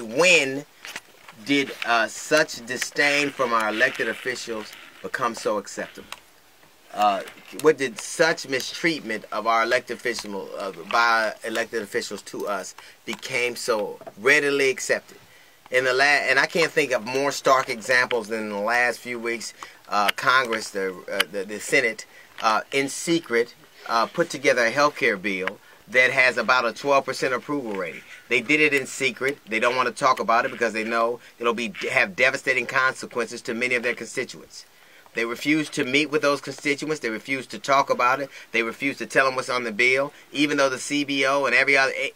When did such disdain from our elected officials become so acceptable? What did such mistreatment of our elected officials, by elected officials to us, became so readily accepted? And I can't think of more stark examples than in the last few weeks. Congress, the Senate, in secret, put together a health care bill that has about a 12% approval rating. They did it in secret. They don't want to talk about it because they know it'll have devastating consequences to many of their constituents. They refuse to meet with those constituents. They refuse to talk about it. They refuse to tell them what's on the bill, even though the CBO and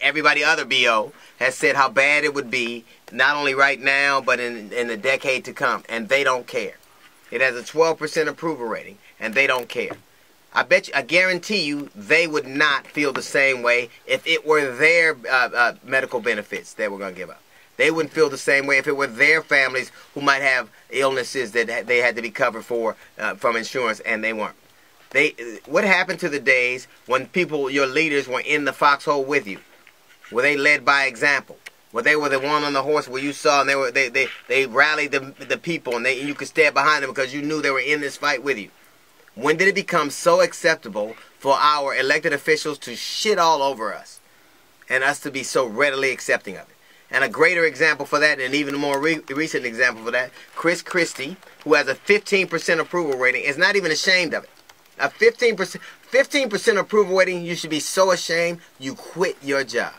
everybody other BO has said how bad it would be, not only right now, but in the decade to come. And they don't care. It has a 12% approval rating, and they don't care. I guarantee you they would not feel the same way if it were their medical benefits they were going to give up. They wouldn't feel the same way if it were their families who might have illnesses that they had to be covered for from insurance, and they weren't. What happened to the days when people, your leaders, were in the foxhole with you? Were they led by example? Where they were the one on the horse where you saw, and they rallied the people, and you could stand behind them because you knew they were in this fight with you? When did it become so acceptable for our elected officials to shit all over us and us to be so readily accepting of it? And a greater example for that, and even more recent example for that, Chris Christie, who has a 15% approval rating, is not even ashamed of it. A 15% approval rating, you should be so ashamed you quit your job.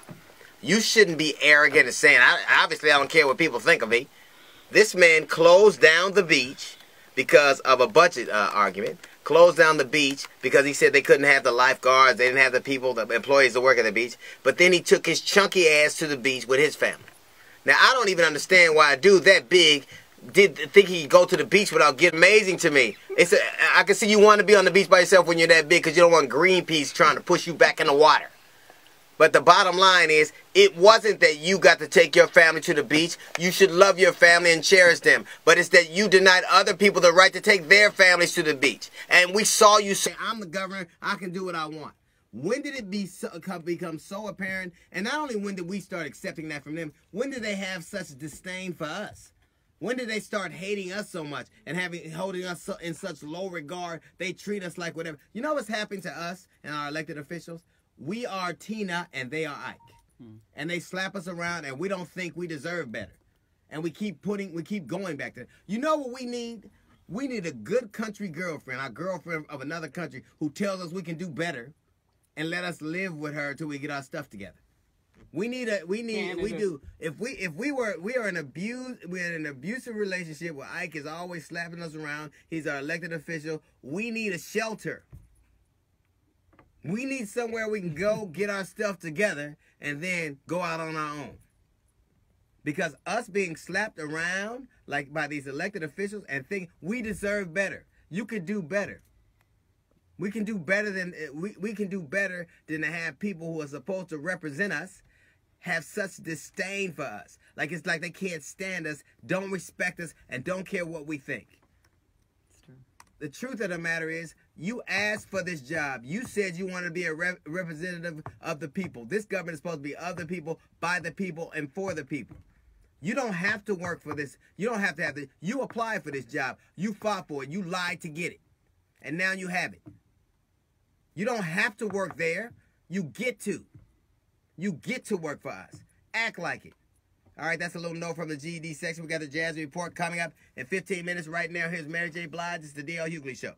You shouldn't be arrogant and saying, obviously I don't care what people think of me. This man closed down the beach because of a budget argument. Closed down the beach because he said they couldn't have the lifeguards, they didn't have the people, the employees to work at the beach. But then he took his chunky ass to the beach with his family. Now, I don't even understand why a dude that big did think he'd go to the beach without getting amazing to me. I can see you want to be on the beach by yourself when you're that big because you don't want Greenpeace trying to push you back in the water. But the bottom line is, it wasn't that you got to take your family to the beach. You should love your family and cherish them. But it's that you denied other people the right to take their families to the beach. And we saw you say, I'm the governor, I can do what I want. When did it become so apparent? And not only when did we start accepting that from them, when did they have such disdain for us? When did they start hating us so much and holding us in such low regard? They treat us like whatever. You know what's happening to us and our elected officials? We are Tina and they are Ike. And they slap us around and we don't think we deserve better. And we keep going back to it. You know what we need? We need a good country girlfriend, our girlfriend of another country, who tells us we can do better and let us live with her until we get our stuff together. We are in an abusive relationship where Ike is always slapping us around. He's our elected official. We need a shelter. We need somewhere we can go, get our stuff together, and then go out on our own. Because us being slapped around like by these elected officials and think we deserve better. You could do better. We can do better than to have people who are supposed to represent us have such disdain for us. Like it's like they can't stand us, don't respect us, and don't care what we think. The truth of the matter is, you asked for this job. You said you wanted to be a representative of the people. This government is supposed to be of the people, by the people, and for the people. You don't have to work for this. You don't have to have this. You applied for this job. You fought for it. You lied to get it. And now you have it. You don't have to work there. You get to. You get to work for us. Act like it. All right, that's a little note from the GED section. We got the Jazz Report coming up in 15 minutes. Right now, here's Mary J. Blige. It's the D.L. Hughley Show.